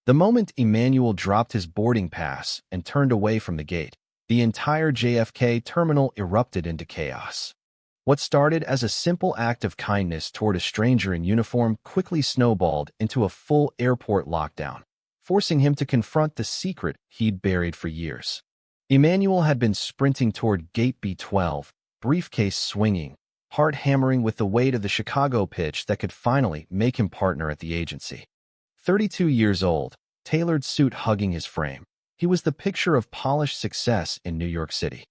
The moment Emmanuel dropped his boarding pass and turned away from the gate, the entire JFK terminal erupted into chaos. What started as a simple act of kindness toward a stranger in uniform quickly snowballed into a full airport lockdown, forcing him to confront the secret he'd buried for years. Emmanuel had been sprinting toward Gate B12, briefcase swinging, heart hammering with the weight of the Chicago pitch that could finally make him partner at the agency. 32 years old, tailored suit hugging his frame, he was the picture of polished success in New York City.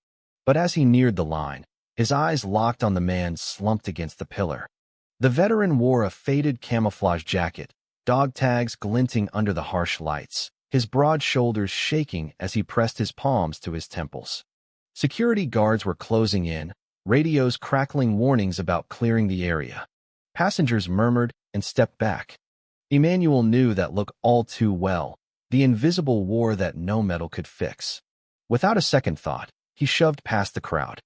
But as he neared the line, his eyes locked on the man slumped against the pillar. The veteran wore a faded camouflage jacket, dog tags glinting under the harsh lights, his broad shoulders shaking as he pressed his palms to his temples. Security guards were closing in, radios crackling warnings about clearing the area. Passengers murmured and stepped back. Emmanuel knew that look all too well, the invisible war that no metal could fix. Without a second thought, he shoved past the crowd.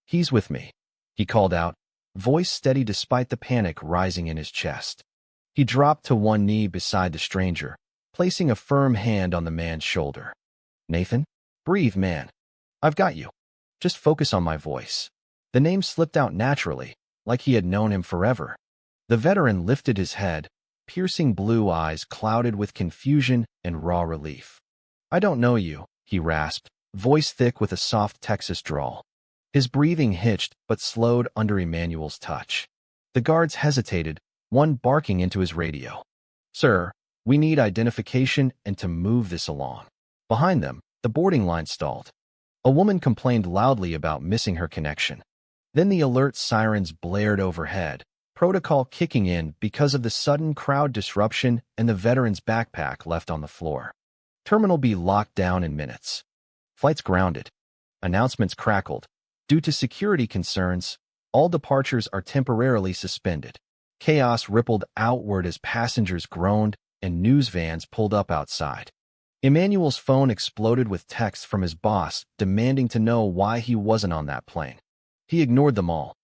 "He's with me," he called out, voice steady despite the panic rising in his chest. He dropped to one knee beside the stranger, placing a firm hand on the man's shoulder. "Nathan? Breathe, man. I've got you. Just focus on my voice." The name slipped out naturally, like he had known him forever. The veteran lifted his head, piercing blue eyes clouded with confusion and raw relief. "I don't know you," he rasped, voice thick with a soft Texas drawl. His breathing hitched but slowed under Emmanuel's touch. The guards hesitated, one barking into his radio. "Sir, we need identification and to move this along." Behind them, the boarding line stalled. A woman complained loudly about missing her connection. Then the alert sirens blared overhead, protocol kicking in because of the sudden crowd disruption and the veteran's backpack left on the floor. Terminal B locked down in minutes. Flights grounded. Announcements crackled. Due to security concerns, all departures are temporarily suspended. Chaos rippled outward as passengers groaned and news vans pulled up outside. Emmanuel's phone exploded with texts from his boss demanding to know why he wasn't on that plane. He ignored them all.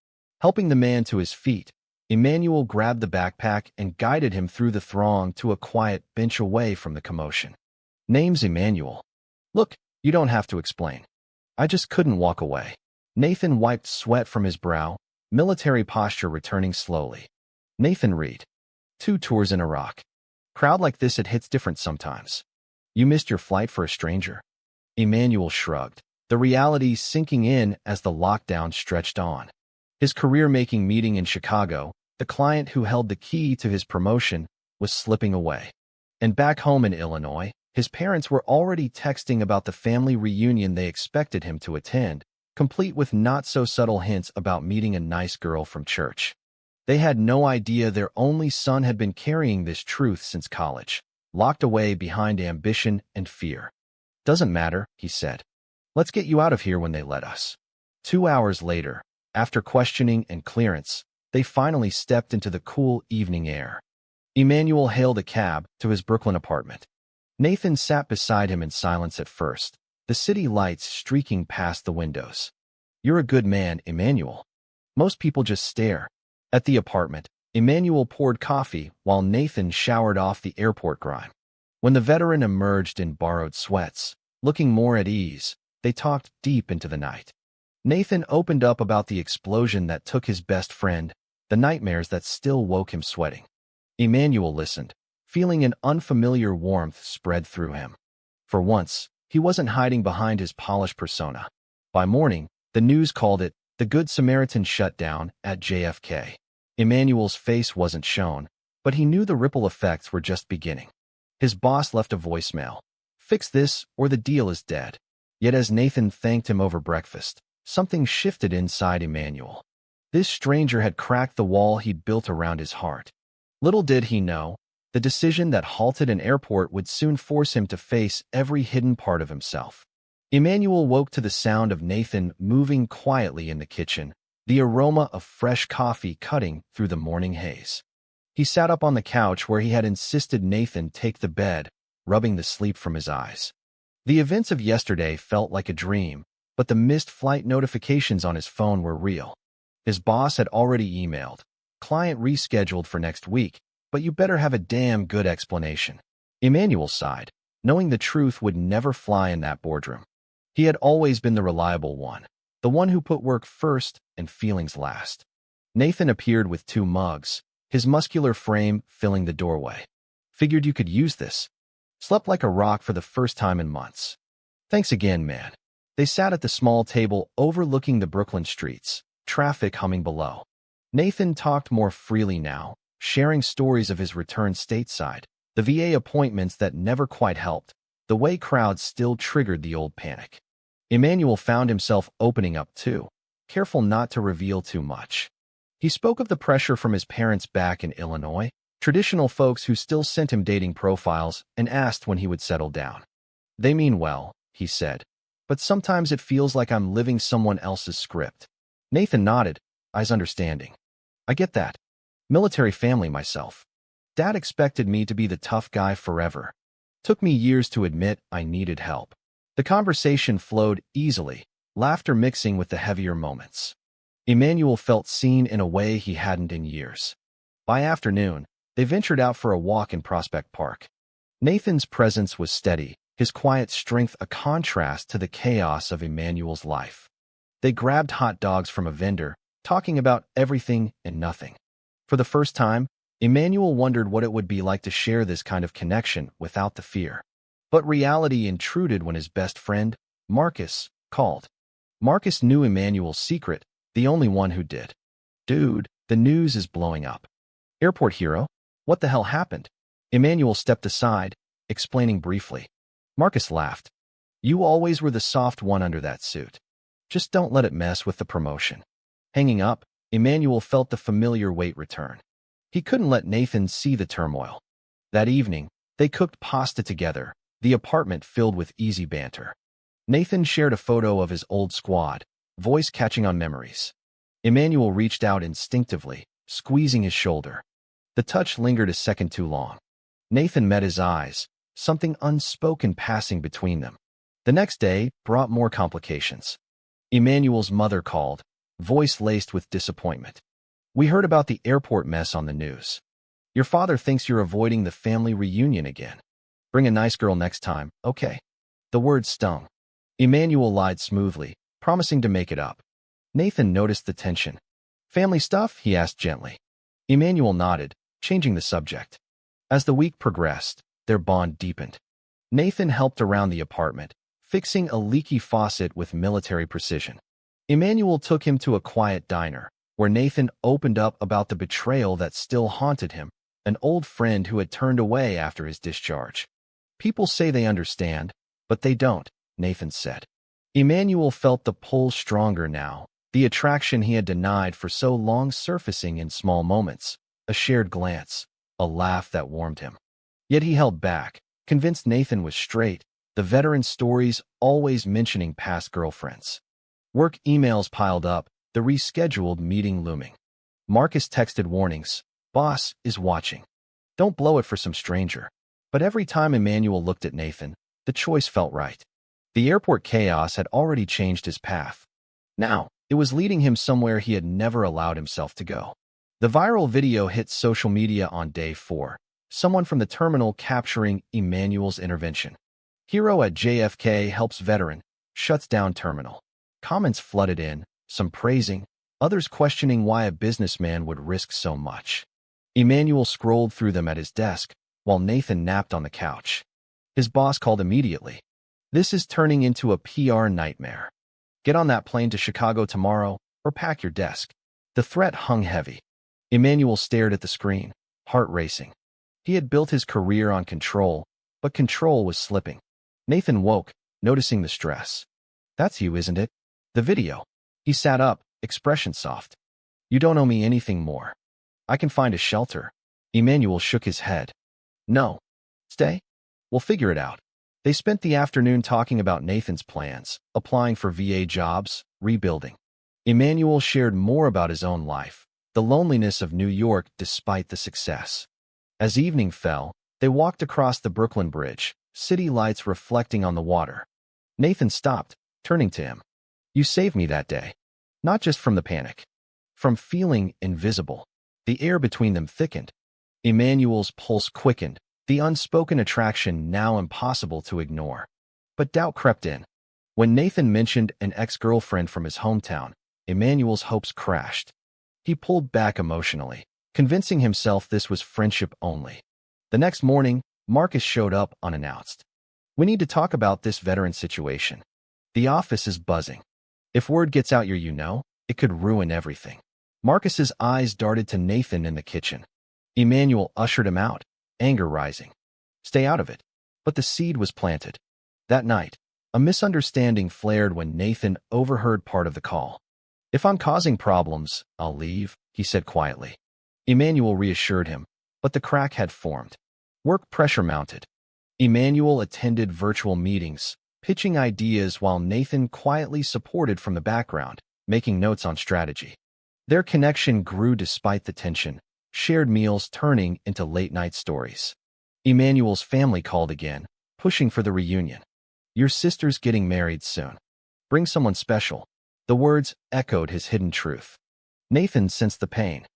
Helping the man to his feet, Emmanuel grabbed the backpack and guided him through the throng to a quiet bench away from the commotion. "Name's Emmanuel. Look, you don't have to explain. I just couldn't walk away." Nathan wiped sweat from his brow, military posture returning slowly. "Nathan Reed. 2 tours in Iraq. Crowd like this, it hits different sometimes. You missed your flight for a stranger?" Emmanuel shrugged, the reality sinking in as the lockdown stretched on. His career-making meeting in Chicago, the client who held the key to his promotion, was slipping away. And back home in Illinois, his parents were already texting about the family reunion they expected him to attend, complete with not-so-subtle hints about meeting a nice girl from church. They had no idea their only son had been carrying this truth since college, locked away behind ambition and fear. "Doesn't matter," he said. "Let's get you out of here when they let us." 2 hours later, after questioning and clearance, they finally stepped into the cool evening air. Emmanuel hailed a cab to his Brooklyn apartment. Nathan sat beside him in silence at first, the city lights streaking past the windows. "You're a good man, Emmanuel. Most people just stare." At the apartment, Emmanuel poured coffee while Nathan showered off the airport grime. When the veteran emerged in borrowed sweats, looking more at ease, they talked deep into the night. Nathan opened up about the explosion that took his best friend, the nightmares that still woke him sweating. Emmanuel listened, feeling an unfamiliar warmth spread through him. For once, he wasn't hiding behind his polished persona. By morning, the news called it the Good Samaritan shutdown at JFK. Emmanuel's face wasn't shown, but he knew the ripple effects were just beginning. His boss left a voicemail. "Fix this or the deal is dead." Yet as Nathan thanked him over breakfast, something shifted inside Emmanuel. This stranger had cracked the wall he'd built around his heart. Little did he know, the decision that halted an airport would soon force him to face every hidden part of himself. Emmanuel woke to the sound of Nathan moving quietly in the kitchen, the aroma of fresh coffee cutting through the morning haze. He sat up on the couch where he had insisted Nathan take the bed, rubbing the sleep from his eyes. The events of yesterday felt like a dream, but the missed flight notifications on his phone were real. His boss had already emailed. "Client rescheduled for next week, but you better have a damn good explanation." Emmanuel sighed, knowing the truth would never fly in that boardroom. He had always been the reliable one, the one who put work first and feelings last. Nathan appeared with 2 mugs, his muscular frame filling the doorway. Figured you could use this. Slept like a rock for the first time in months. Thanks again, man. They sat at the small table overlooking the Brooklyn streets, traffic humming below. Nathan talked more freely now, sharing stories of his return stateside, the VA appointments that never quite helped, the way crowds still triggered the old panic. Emmanuel found himself opening up too, careful not to reveal too much. He spoke of the pressure from his parents back in Illinois, traditional folks who still sent him dating profiles, and asked when he would settle down. They mean well, he said, but sometimes it feels like I'm living someone else's script. Nathan nodded, eyes understanding. I get that. Military family myself. Dad expected me to be the tough guy forever. Took me years to admit I needed help. The conversation flowed easily, laughter mixing with the heavier moments. Emmanuel felt seen in a way he hadn't in years. By afternoon, they ventured out for a walk in Prospect Park. Nathan's presence was steady, his quiet strength a contrast to the chaos of Emmanuel's life. They grabbed hot dogs from a vendor, talking about everything and nothing. For the first time, Emmanuel wondered what it would be like to share this kind of connection without the fear. But reality intruded when his best friend, Marcus, called. Marcus knew Emmanuel's secret, the only one who did. Dude, the news is blowing up. Airport hero? What the hell happened? Emmanuel stepped aside, explaining briefly. Marcus laughed. You always were the soft one under that suit. Just don't let it mess with the promotion. Hanging up, Emmanuel felt the familiar weight return. He couldn't let Nathan see the turmoil. That evening, they cooked pasta together, the apartment filled with easy banter. Nathan shared a photo of his old squad, voice catching on memories. Emmanuel reached out instinctively, squeezing his shoulder. The touch lingered a second too long. Nathan met his eyes, something unspoken passing between them. The next day brought more complications. Emmanuel's mother called, voice laced with disappointment. We heard about the airport mess on the news. Your father thinks you're avoiding the family reunion again. Bring a nice girl next time, okay? The words stung. Emmanuel lied smoothly, promising to make it up. Nathan noticed the tension. Family stuff? He asked gently. Emmanuel nodded, changing the subject. As the week progressed, their bond deepened. Nathan helped around the apartment, fixing a leaky faucet with military precision. Emmanuel took him to a quiet diner, where Nathan opened up about the betrayal that still haunted him, an old friend who had turned away after his discharge. People say they understand, but they don't, Nathan said. Emmanuel felt the pull stronger now, the attraction he had denied for so long surfacing in small moments, a shared glance, a laugh that warmed him. Yet he held back, convinced Nathan was straight, the veteran stories always mentioning past girlfriends. Work emails piled up, the rescheduled meeting looming. Marcus texted warnings. Boss is watching. Don't blow it for some stranger. But every time Emmanuel looked at Nathan, the choice felt right. The airport chaos had already changed his path. Now, it was leading him somewhere he had never allowed himself to go. The viral video hit social media on day 4, someone from the terminal capturing Emmanuel's intervention. Hero at JFK helps veteran, shuts down terminal. Comments flooded in, some praising, others questioning why a businessman would risk so much. Emmanuel scrolled through them at his desk, while Nathan napped on the couch. His boss called immediately. This is turning into a PR nightmare. Get on that plane to Chicago tomorrow, or pack your desk. The threat hung heavy. Emmanuel stared at the screen, heart racing. He had built his career on control, but control was slipping. Nathan woke, noticing the stress. That's you, isn't it? The video. He sat up, expression soft. You don't owe me anything more. I can find a shelter. Emmanuel shook his head. No. Stay? We'll figure it out. They spent the afternoon talking about Nathan's plans, applying for VA jobs, rebuilding. Emmanuel shared more about his own life, the loneliness of New York despite the success. As evening fell, they walked across the Brooklyn Bridge, city lights reflecting on the water. Nathan stopped, turning to him. You saved me that day. Not just from the panic. From feeling invisible. The air between them thickened. Emmanuel's pulse quickened, the unspoken attraction now impossible to ignore. But doubt crept in. When Nathan mentioned an ex-girlfriend from his hometown, Emmanuel's hopes crashed. He pulled back emotionally, convincing himself this was friendship only. The next morning, Marcus showed up unannounced. "We need to talk about this veteran situation. The office is buzzing. If word gets out it could ruin everything." Marcus's eyes darted to Nathan in the kitchen. Emmanuel ushered him out, anger rising. "Stay out of it." But the seed was planted. That night, a misunderstanding flared when Nathan overheard part of the call. "If I'm causing problems, I'll leave," he said quietly. Emmanuel reassured him, but the crack had formed. Work pressure mounted. Emmanuel attended virtual meetings, pitching ideas while Nathan quietly supported from the background, making notes on strategy. Their connection grew despite the tension, shared meals turning into late-night stories. Emmanuel's family called again, pushing for the reunion. "Your sister's getting married soon. Bring someone special." The words echoed his hidden truth. Nathan sensed the pain.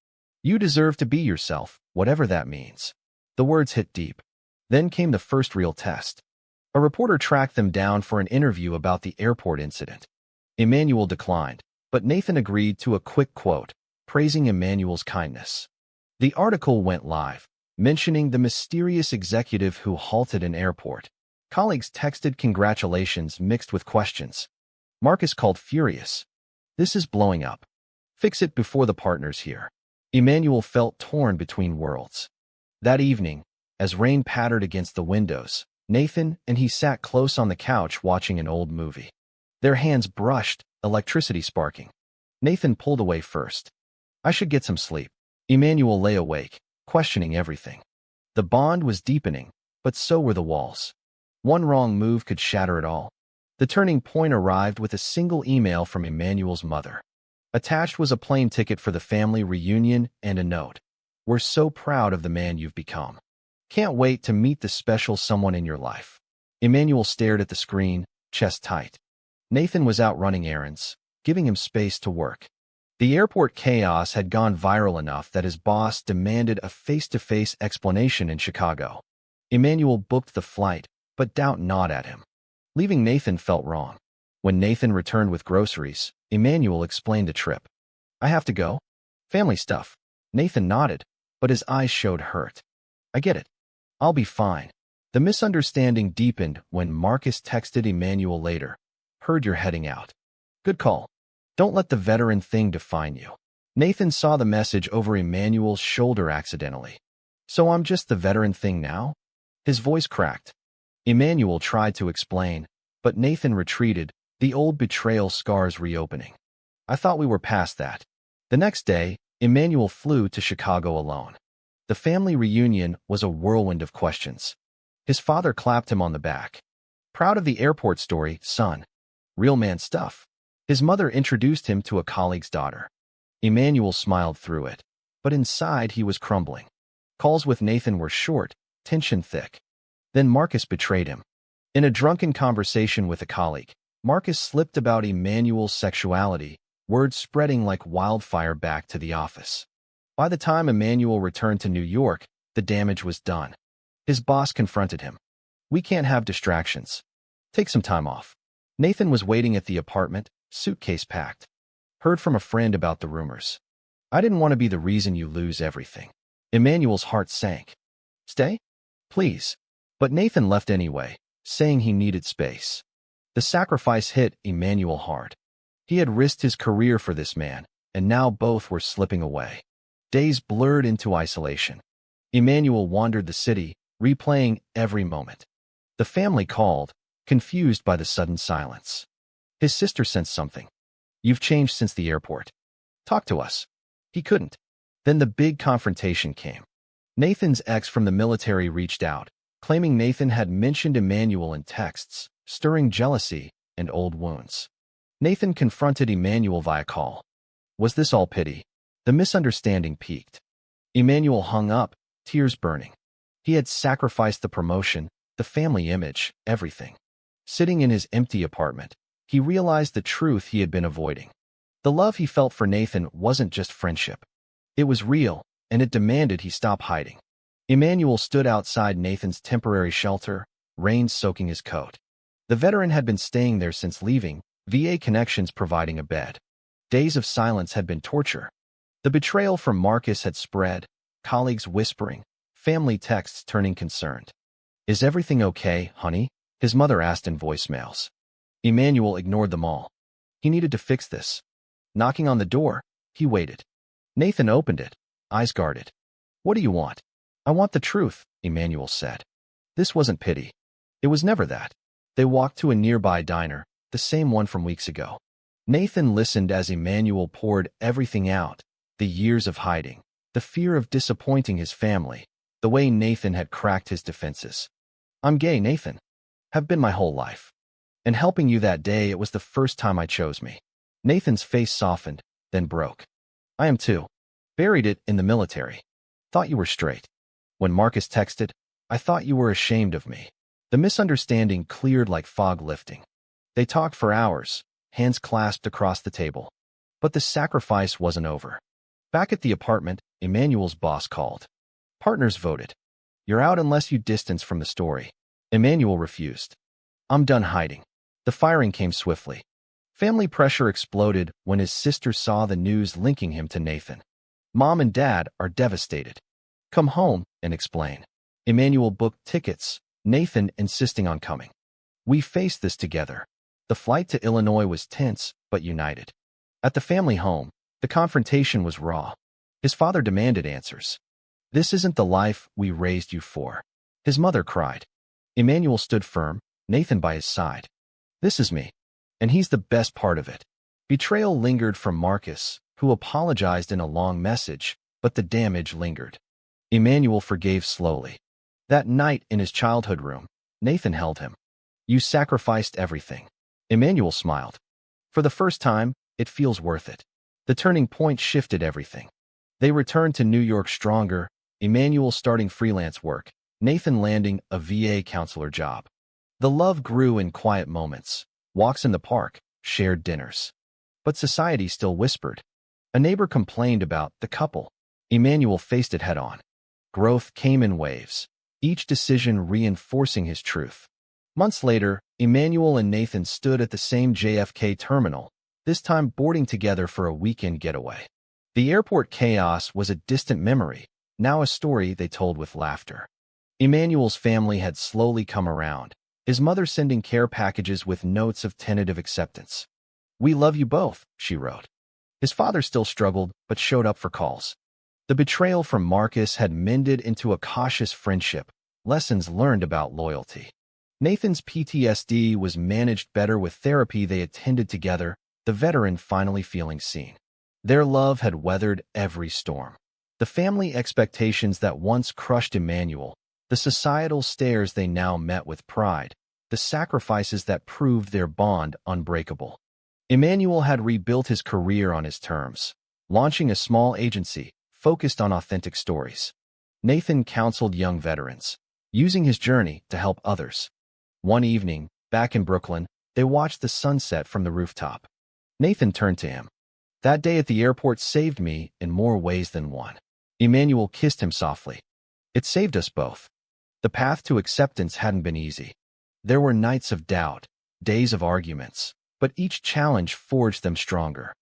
"You deserve to be yourself, whatever that means." The words hit deep. Then came the first real test. A reporter tracked them down for an interview about the airport incident. Emmanuel declined, but Nathan agreed to a quick quote, praising Emmanuel's kindness. The article went live, mentioning the mysterious executive who halted an airport. Colleagues texted congratulations mixed with questions. Marcus called furious. "This is blowing up. Fix it before the partners hear." Emmanuel felt torn between worlds. That evening, as rain pattered against the windows, Nathan and he sat close on the couch watching an old movie. Their hands brushed, electricity sparking. Nathan pulled away first. "I should get some sleep." Emmanuel lay awake, questioning everything. The bond was deepening, but so were the walls. One wrong move could shatter it all. The turning point arrived with a single email from Emmanuel's mother. Attached was a plane ticket for the family reunion and a note. "We're so proud of the man you've become. Can't wait to meet the special someone in your life." Emmanuel stared at the screen, chest tight. Nathan was out running errands, giving him space to work. The airport chaos had gone viral enough that his boss demanded a face-to-face explanation in Chicago. Emmanuel booked the flight, but doubt gnawed at him. Leaving Nathan felt wrong. When Nathan returned with groceries, Emmanuel explained the trip. "I have to go. Family stuff." Nathan nodded, but his eyes showed hurt. "I get it. I'll be fine." The misunderstanding deepened when Marcus texted Emmanuel later. "Heard you're heading out. Good call. Don't let the veteran thing define you." Nathan saw the message over Emmanuel's shoulder accidentally. "So I'm just the veteran thing now?" His voice cracked. Emmanuel tried to explain, but Nathan retreated, the old betrayal scars reopening. "I thought we were past that." The next day, Emmanuel flew to Chicago alone. The family reunion was a whirlwind of questions. His father clapped him on the back. "Proud of the airport story, son. Real man stuff." His mother introduced him to a colleague's daughter. Emmanuel smiled through it, but inside he was crumbling. Calls with Nathan were short, tension thick. Then Marcus betrayed him. In a drunken conversation with a colleague, Marcus slipped about Emmanuel's sexuality, words spreading like wildfire back to the office. By the time Emmanuel returned to New York, the damage was done. His boss confronted him. "We can't have distractions. Take some time off." Nathan was waiting at the apartment, suitcase packed. "Heard from a friend about the rumors. I didn't want to be the reason you lose everything." Emmanuel's heart sank. "Stay? Please." But Nathan left anyway, saying he needed space. The sacrifice hit Emmanuel hard. He had risked his career for this man, and now both were slipping away. Days blurred into isolation. Emmanuel wandered the city, replaying every moment. The family called, confused by the sudden silence. His sister sensed something. "You've changed since the airport. Talk to us." He couldn't. Then the big confrontation came. Nathan's ex from the military reached out, claiming Nathan had mentioned Emmanuel in texts, stirring jealousy and old wounds. Nathan confronted Emmanuel via call. Was this all pity? The misunderstanding peaked. Emmanuel hung up, tears burning. He had sacrificed the promotion, the family image, everything. Sitting in his empty apartment, he realized the truth he had been avoiding. The love he felt for Nathan wasn't just friendship. It was real, and it demanded he stop hiding. Emmanuel stood outside Nathan's temporary shelter, rain soaking his coat. The veteran had been staying there since leaving, VA connections providing a bed. Days of silence had been torture. The betrayal from Marcus had spread, colleagues whispering, family texts turning concerned. "Is everything okay, honey?" his mother asked in voicemails. Emmanuel ignored them all. He needed to fix this. Knocking on the door, he waited. Nathan opened it, eyes guarded. "What do you want?" "I want the truth," Emmanuel said. This wasn't pity. It was never that. They walked to a nearby diner, the same one from weeks ago. Nathan listened as Emmanuel poured everything out, the years of hiding, the fear of disappointing his family, the way Nathan had cracked his defenses. "I'm gay, Nathan. Have been my whole life. And helping you that day, it was the first time I chose me." Nathan's face softened, then broke. "I am too. Buried it in the military. Thought you were straight. When Marcus texted, I thought you were ashamed of me." The misunderstanding cleared like fog lifting. They talked for hours, hands clasped across the table. But the sacrifice wasn't over. Back at the apartment, Emmanuel's boss called. Partners voted. "You're out unless you distance from the story." Emmanuel refused. "I'm done hiding." The firing came swiftly. Family pressure exploded when his sister saw the news linking him to Nathan. "Mom and Dad are devastated. Come home and explain." Emmanuel booked tickets, Nathan insisting on coming. "We faced this together." The flight to Illinois was tense, but united. At the family home, the confrontation was raw. His father demanded answers. "This isn't the life we raised you for." His mother cried. Emmanuel stood firm, Nathan by his side. "This is me. And he's the best part of it." Betrayal lingered from Marcus, who apologized in a long message, but the damage lingered. Emmanuel forgave slowly. That night in his childhood room, Nathan held him. "You sacrificed everything." Emmanuel smiled. "For the first time, it feels worth it." The turning point shifted everything. They returned to New York stronger, Emmanuel starting freelance work, Nathan landing a VA counselor job. The love grew in quiet moments, walks in the park, shared dinners. But society still whispered. A neighbor complained about the couple. Emmanuel faced it head-on. Growth came in waves, each decision reinforcing his truth. Months later, Emmanuel and Nathan stood at the same JFK terminal, this time boarding together for a weekend getaway. The airport chaos was a distant memory, now a story they told with laughter. Emmanuel's family had slowly come around, his mother sending care packages with notes of tentative acceptance. "We love you both," she wrote. His father still struggled, but showed up for calls. The betrayal from Marcus had mended into a cautious friendship, lessons learned about loyalty. Nathan's PTSD was managed better with therapy they attended together, the veteran finally feeling seen. Their love had weathered every storm. The family expectations that once crushed Emmanuel, the societal stares they now met with pride, the sacrifices that proved their bond unbreakable. Emmanuel had rebuilt his career on his terms, launching a small agency focused on authentic stories. Nathan counseled young veterans, using his journey to help others. One evening, back in Brooklyn, they watched the sunset from the rooftop. Nathan turned to him. "That day at the airport saved me in more ways than one." Emmanuel kissed him softly. "It saved us both." The path to acceptance hadn't been easy. There were nights of doubt, days of arguments, but each challenge forged them stronger.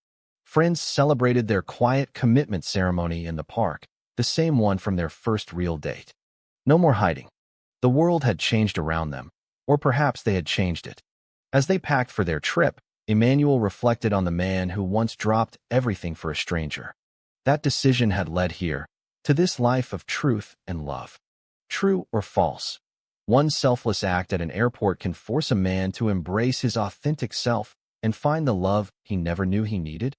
Friends celebrated their quiet commitment ceremony in the park, the same one from their first real date. No more hiding. The world had changed around them, or perhaps they had changed it. As they packed for their trip, Emmanuel reflected on the man who once dropped everything for a stranger. That decision had led here, to this life of truth and love. True or false? One selfless act at an airport can force a man to embrace his authentic self and find the love he never knew he needed.